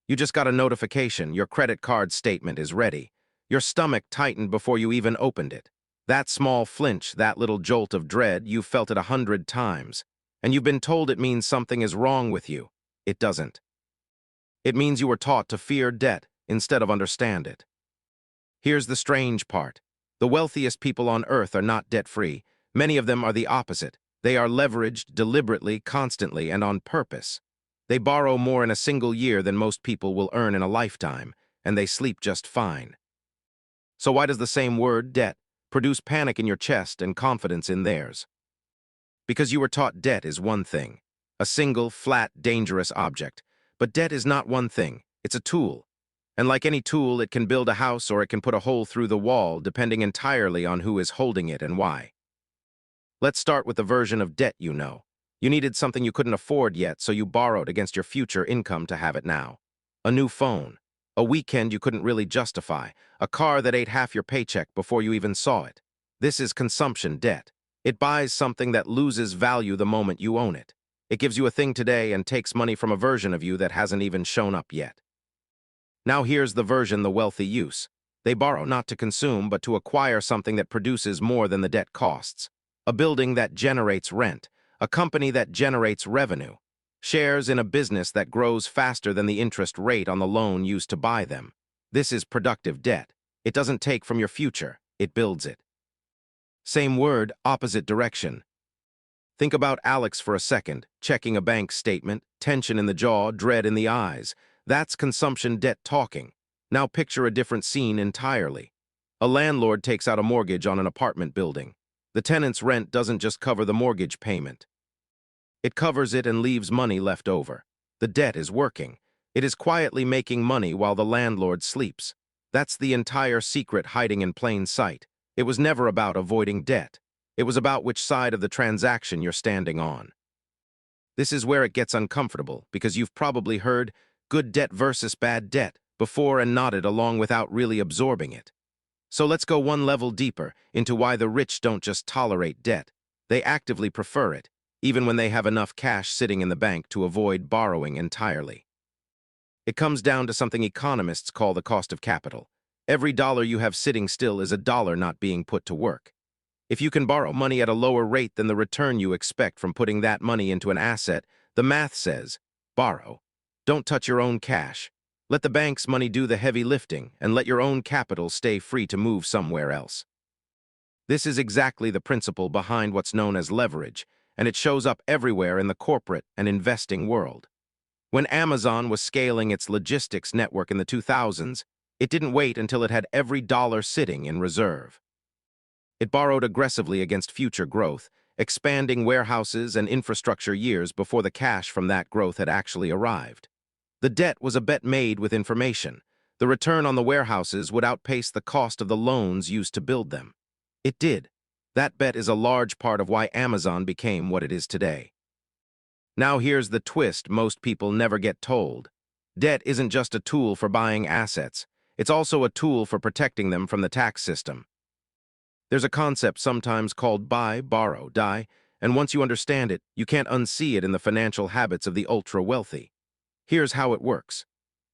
You just got a notification, your credit card statement is ready. Your stomach tightened before you even opened it. That small flinch, that little jolt of dread, you've felt it 100 times. And you've been told it means something is wrong with you. It doesn't. It means you were taught to fear debt instead of understand it. Here's the strange part. The wealthiest people on earth are not debt-free. Many of them are the opposite. They are leveraged deliberately, constantly, and on purpose. They borrow more in a single year than most people will earn in a lifetime, and they sleep just fine. So why does the same word, debt, produce panic in your chest and confidence in theirs? Because you were taught debt is one thing, a single, flat, dangerous object. But debt is not one thing, it's a tool. And like any tool, it can build a house or it can put a hole through the wall, depending entirely on who is holding it and why. Let's start with the version of debt you know. You needed something you couldn't afford yet, so you borrowed against your future income to have it now. A new phone, a weekend you couldn't really justify, a car that ate half your paycheck before you even saw it. This is consumption debt. It buys something that loses value the moment you own it. It gives you a thing today and takes money from a version of you that hasn't even shown up yet. Now here's the version the wealthy use. They borrow not to consume, but to acquire something that produces more than the debt costs. A building that generates rent, a company that generates revenue, shares in a business that grows faster than the interest rate on the loan used to buy them. This is productive debt. It doesn't take from your future, it builds it. Same word, opposite direction. Think about Alex for a second, checking a bank statement, tension in the jaw, dread in the eyes. That's consumption debt talking. Now picture a different scene entirely. A landlord takes out a mortgage on an apartment building. The tenant's rent doesn't just cover the mortgage payment. It covers it and leaves money left over. The debt is working. It is quietly making money while the landlord sleeps. That's the entire secret hiding in plain sight. It was never about avoiding debt. It was about which side of the transaction you're standing on. This is where it gets uncomfortable, because you've probably heard good debt versus bad debt before and nodded along without really absorbing it. So let's go one level deeper into why the rich don't just tolerate debt. They actively prefer it, even when they have enough cash sitting in the bank to avoid borrowing entirely. It comes down to something economists call the cost of capital. Every dollar you have sitting still is a dollar not being put to work. If you can borrow money at a lower rate than the return you expect from putting that money into an asset, the math says, borrow. Don't touch your own cash. Let the bank's money do the heavy lifting and let your own capital stay free to move somewhere else. This is exactly the principle behind what's known as leverage, and it shows up everywhere in the corporate and investing world. When Amazon was scaling its logistics network in the 2000s, it didn't wait until it had every dollar sitting in reserve. It borrowed aggressively against future growth, expanding warehouses and infrastructure years before the cash from that growth had actually arrived. The debt was a bet made with information. The return on the warehouses would outpace the cost of the loans used to build them. It did. That bet is a large part of why Amazon became what it is today. Now here's the twist most people never get told. Debt isn't just a tool for buying assets. It's also a tool for protecting them from the tax system. There's a concept sometimes called buy, borrow, die, and once you understand it, you can't unsee it in the financial habits of the ultra-wealthy. Here's how it works.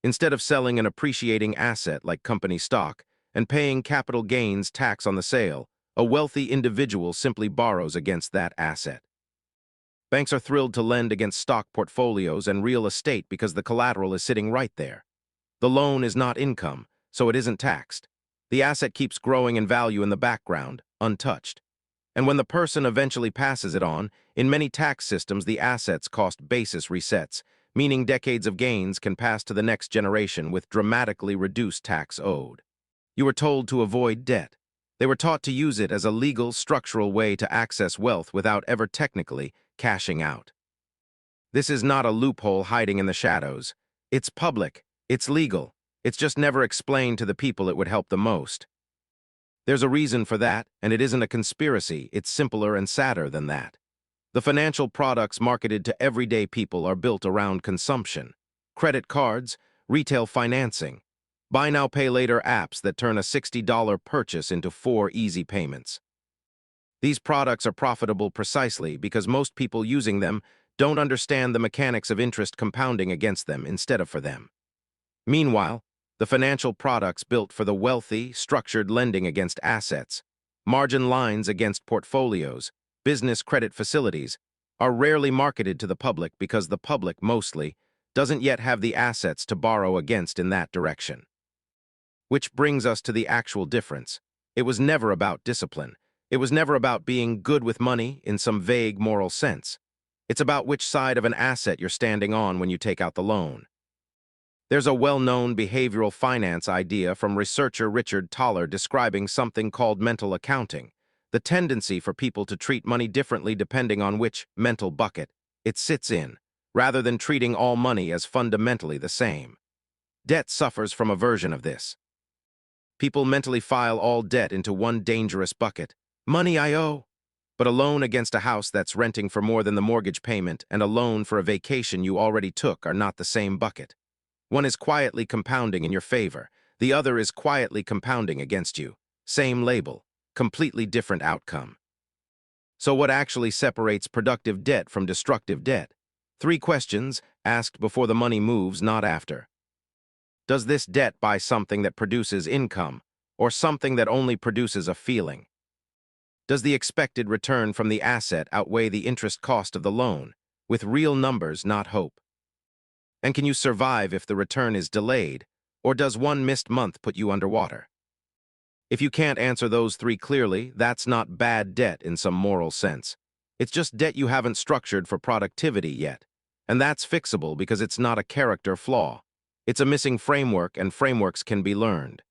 Instead of selling an appreciating asset like company stock and paying capital gains tax on the sale, a wealthy individual simply borrows against that asset. Banks are thrilled to lend against stock portfolios and real estate because the collateral is sitting right there. The loan is not income, so it isn't taxed. The asset keeps growing in value in the background, untouched. And when the person eventually passes it on, in many tax systems the asset's cost basis resets, meaning decades of gains can pass to the next generation with dramatically reduced tax owed. You were told to avoid debt. They were taught to use it as a legal, structural way to access wealth without ever technically cashing out. This is not a loophole hiding in the shadows. It's public, it's legal. It's just never explained to the people it would help the most. There's a reason for that, and it isn't a conspiracy, it's simpler and sadder than that. The financial products marketed to everyday people are built around consumption. Credit cards, retail financing, buy now pay later apps that turn a $60 purchase into 4 easy payments. These products are profitable precisely because most people using them don't understand the mechanics of interest compounding against them instead of for them. Meanwhile, the financial products built for the wealthy, structured lending against assets, margin lines against portfolios, business credit facilities, are rarely marketed to the public because the public, mostly, doesn't yet have the assets to borrow against in that direction. Which brings us to the actual difference. It was never about discipline. It was never about being good with money in some vague moral sense. It's about which side of an asset you're standing on when you take out the loan. There's a well-known behavioral finance idea from researcher Richard Thaler describing something called mental accounting, the tendency for people to treat money differently depending on which mental bucket it sits in, rather than treating all money as fundamentally the same. Debt suffers from a version of this. People mentally file all debt into one dangerous bucket. Money I owe. But a loan against a house that's renting for more than the mortgage payment and a loan for a vacation you already took are not the same bucket. One is quietly compounding in your favor. The other is quietly compounding against you. Same label, completely different outcome. So what actually separates productive debt from destructive debt? 3 questions asked before the money moves, not after. Does this debt buy something that produces income, or something that only produces a feeling? Does the expected return from the asset outweigh the interest cost of the loan, with real numbers, not hope? And can you survive if the return is delayed, or does one missed month put you underwater? If you can't answer those 3 clearly, that's not bad debt in some moral sense. It's just debt you haven't structured for productivity yet. And that's fixable because it's not a character flaw. It's a missing framework, and frameworks can be learned.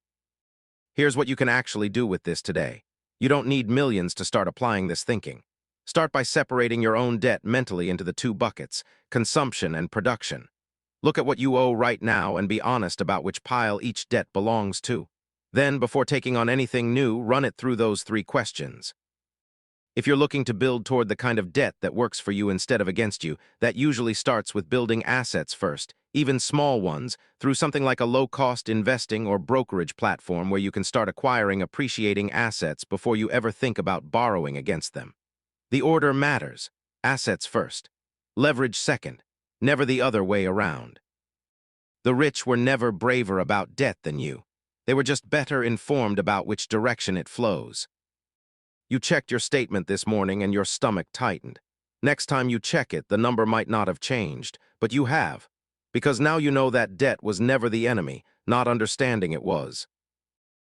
Here's what you can actually do with this today. You don't need millions to start applying this thinking. Start by separating your own debt mentally into the 2 buckets, consumption and production. Look at what you owe right now and be honest about which pile each debt belongs to. Then, before taking on anything new, run it through those 3 questions. If you're looking to build toward the kind of debt that works for you instead of against you, that usually starts with building assets first, even small ones, through something like a low-cost investing or brokerage platform where you can start acquiring appreciating assets before you ever think about borrowing against them. The order matters. Assets first. Leverage second. Never the other way around. The rich were never braver about debt than you. They were just better informed about which direction it flows. You checked your statement this morning and your stomach tightened. Next time you check it, the number might not have changed, but you have. Because now you know that debt was never the enemy, not understanding it was.